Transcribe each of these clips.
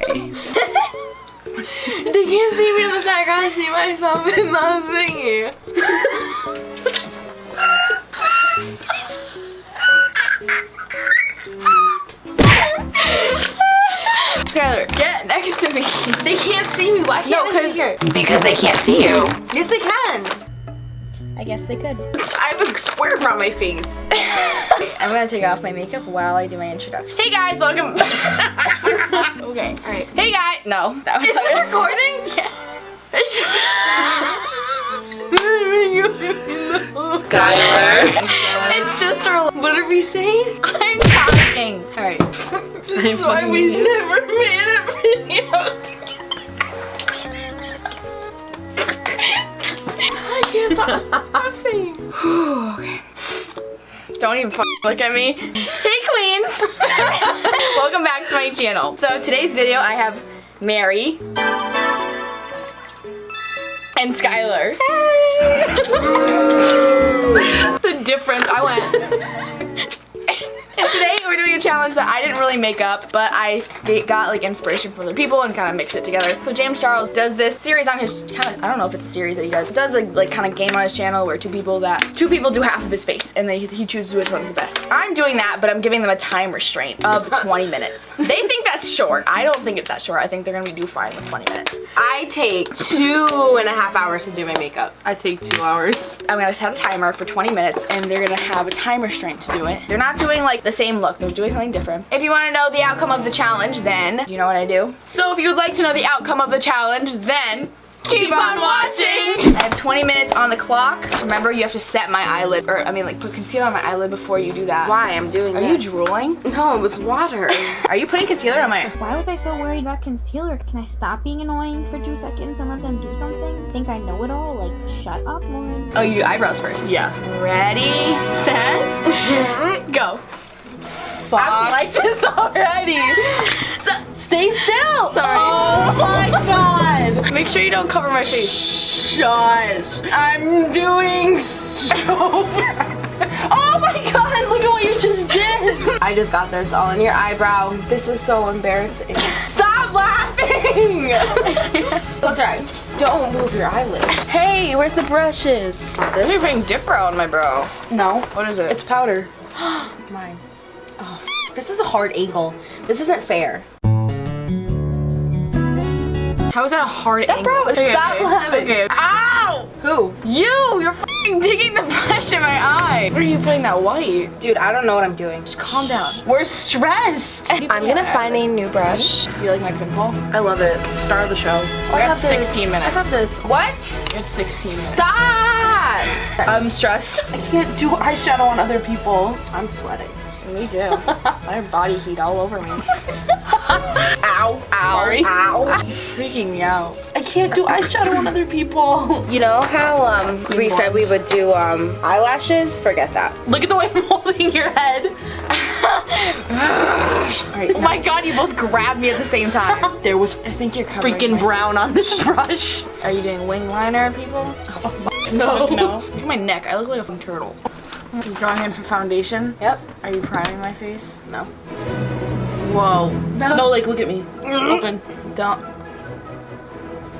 Okay. They can't see me in the back. I see myself in the thingy. Skylar, get next to me. They can't see me. Why can't they see her? Because they can't see you. Yes, they can. I guess they could. I have a square around my face. I'm gonna take off my makeup while I do my introduction. Hey guys, welcome. Okay, all right. Hey guys. No, that was. Is it recording? Yeah. Skylar. It's just our. What are we saying? I'm talking. All right. This is why we never made a video together. I can't stop laughing. Okay. Don't even look at me. Hey queens! Welcome back to my channel. So today's video I have Mary and Skylar. Hey! The difference, I went. And today we're doing a challenge that I didn't really make up, but I got like inspiration from other people and kind of mixed it together. So James Charles does this series on his kind of, I don't know if it's a series that he does. It does like kind of game on his channel where two people do half of his face and he chooses which one's the best. I'm doing that, but I'm giving them a time restraint of 20 minutes. They think that's short. I don't think it's that short. I think they're gonna do fine with 20 minutes. I take 2.5 hours to do my makeup. I take 2 hours. I'm gonna set a timer for 20 minutes and they're gonna have a time restraint to do it. They're not doing like the same look, they're doing something different. If you wanna know the outcome of the challenge, then you know what I do. So if you would like to know the outcome of the challenge, then keep on watching! I have 20 minutes on the clock. Remember, you have to set my eyelid, or I mean like put concealer on my eyelid before you do that. Why? I'm doing Are you drooling? No, it was water. Are you putting concealer on my... Why was I so worried about concealer? Can I stop being annoying for 2 seconds and let them do something? Think I know it all? Like, shut up, Lauren. Oh, you do eyebrows first. Yeah. Ready, set, go. I like this already. Stay still. Sorry. Oh my god. Make sure you don't cover my face. Shush. I'm doing so bad. Oh my god, look at what you just did. I just got this all in your eyebrow. This is so embarrassing. Stop laughing. Let's try. Don't move your eyelid. Hey, where's the brushes? You're putting dip brow on my brow. No. What is it? It's powder. mine. Oh, this is a hard angle. This isn't fair. How is that a hard angle? Bro, stop laughing. Okay. Ow! Who? You're f***ing digging the brush in my eye. Where are you putting that white? Dude, I don't know what I'm doing. Just calm down. We're stressed. I'm gonna find a new brush. You like my pimple? I love it. Star of the show. I got 16 minutes. I have this. What? You have 16 minutes. Stop! I'm stressed. I can't do eyeshadow on other people. I'm sweating. Me too. I have body heat all over me. Ow. Ow. Sorry. Ow. You're freaking me out. I can't do eyeshadow on other people. You know how we said we would do eyelashes? Forget that. Look at the way I'm holding your head. Right, oh my god, you both grabbed me at the same time. There was I think you're covering freaking my brown on this brush. Are you doing wing liner, people? Oh, no. No. Look at my neck. I look like a fucking turtle. You going in for foundation? Yep. Are you priming my face? No. Whoa. No, like, look at me. Open. Don't.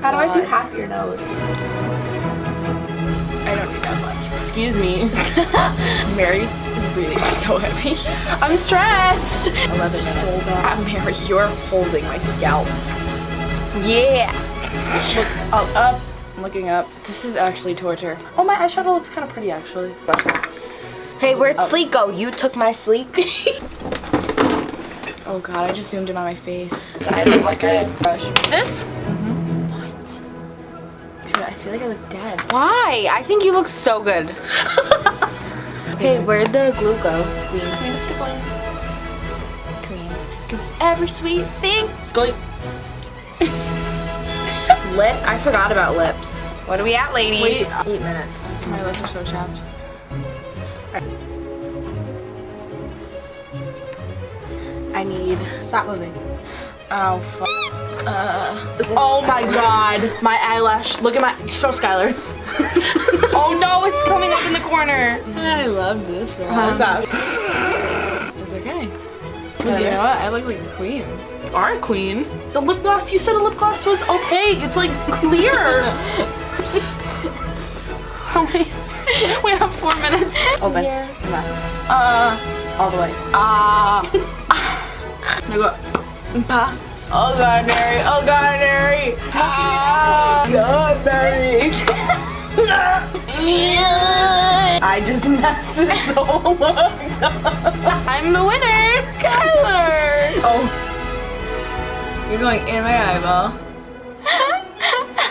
How do I do half your nose? I don't need that much. Excuse me. Mary is breathing so heavy. I'm stressed. 11 minutes. Mary, you're holding my scalp. Yeah. Look up. I'm looking up. This is actually torture. Oh, my eyeshadow looks kind of pretty, actually. Hey, where'd Sleek go? You took my Sleek? Oh god, I just zoomed in on my face. I look like a brush. This? What? Dude, I feel like I look dead. Why? I think you look so good. Hey, where'd the glue go? Queen. Queen. Cause every sweet thing. Go. Lip? I forgot about lips. What are we at, ladies? Wait. 8 minutes. My lips are so chapped. I need. Stop moving. Oh, fuck. Oh my god. My eyelash. Look at my. Show Skylar. Oh no, it's coming up in the corner. I love this, bro. Stop. It's okay. You know what? I look like a queen. You are a queen. The lip gloss, you said a lip gloss was opaque. It's like clear. How many? We have 4 minutes. Open. All the way. Now go. Pa. Oh god, Mary. Oh god, Mary. God, Mary. I just messed it so much. I'm the winner, Skylar. Oh. You're going in my eyeball.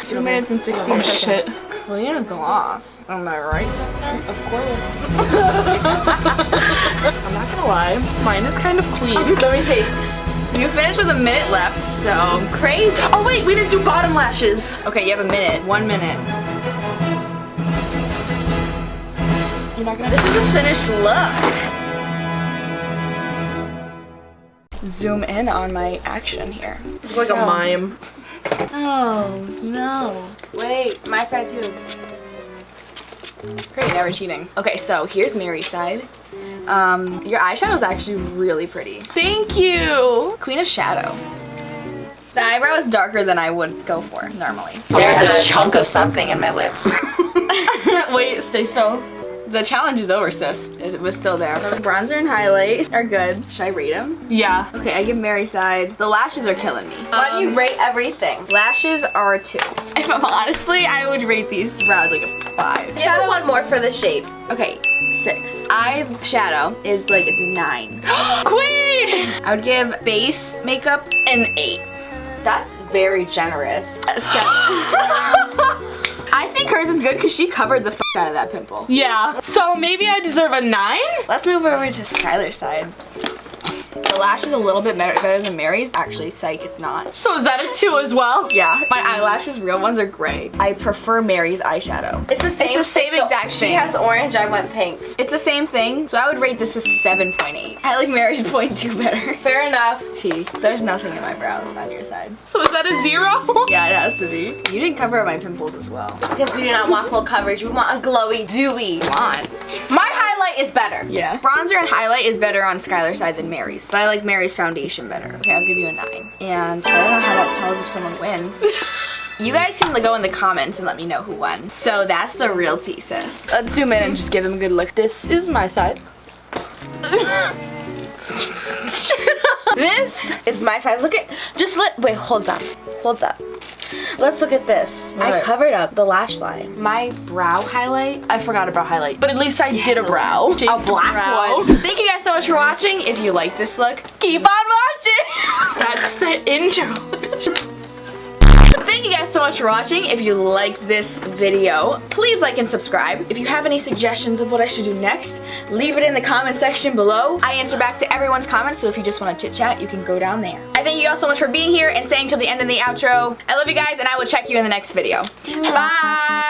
2 minutes and 16 seconds. Shit. Clean a gloss. Am I right, sister? Of course. I'm not gonna lie, mine is kind of clean. Let me see. You finished with a minute left, so crazy. Oh wait, we didn't do bottom lashes. Okay, you have a minute. 1 minute. You're not gonna. This is a finished look. Zoom in on my action here. It's like a mime. Oh, no. Wait, my side too. Great, never cheating. Okay, so here's Mary's side. Your eyeshadow is actually really pretty. Thank you. Queen of Shadow. The eyebrow is darker than I would go for normally. There's a chunk of something in my lips. Wait, stay still. The challenge is over, sis. It was still there. Bronzer and highlight are good. Should I rate them? Yeah. Okay, I give Mary's side. The lashes are killing me. Why do you rate everything? Lashes are a 2. If I'm honestly, I would rate these brows like a 5. Shadow one more for the shape. Okay, 6. Eyeshadow is like a 9. Queen! I would give base makeup an 8. That's very generous. 7. I think hers is good because she covered the out of that pimple. Yeah. So maybe I deserve a 9? Let's move over to Skylar's side. The lash is a little bit better than Mary's. Actually, psych, it's not. So is that a 2 as well? Yeah, my eyelashes, real ones, are gray. I prefer Mary's eyeshadow. It's the same. It's the same exact She thing. has orange. I went pink. It's the same thing, so I would rate this a 7.8. I like Mary's 0.2 better. Fair enough. T. There's nothing in my brows on your side. So is that a 0? Yeah, it has to be. You didn't cover up my pimples as well. Because we do not want full coverage. We want a glowy, dewy. Come on. My highlight is better. Yeah. Bronzer and highlight is better on Skylar's side than Mary's, but I like Mary's foundation better. Okay, I'll give you a 9. And I don't know how that tells if someone wins. You guys can go in the comments and let me know who won. So that's the real tea, sis. Let's zoom in and just give them a good look. This is my side. This is my side. Look at, wait, hold up. Hold up. Let's look at this. I What? covered up the lash line. My brow highlight. I forgot about highlight, but at least I did a brow. A black one. Thank you guys so much for watching. If you like this look, keep on watching. That's the intro. Thank you guys so much for watching. If you liked this video, please like and subscribe. If you have any suggestions of what I should do next, leave it in the comment section below. I answer back to everyone's comments, so if you just want to chit chat, you can go down there. I thank you all so much for being here and staying till the end of the outro. I love you guys, and I will check you in the next video. Bye!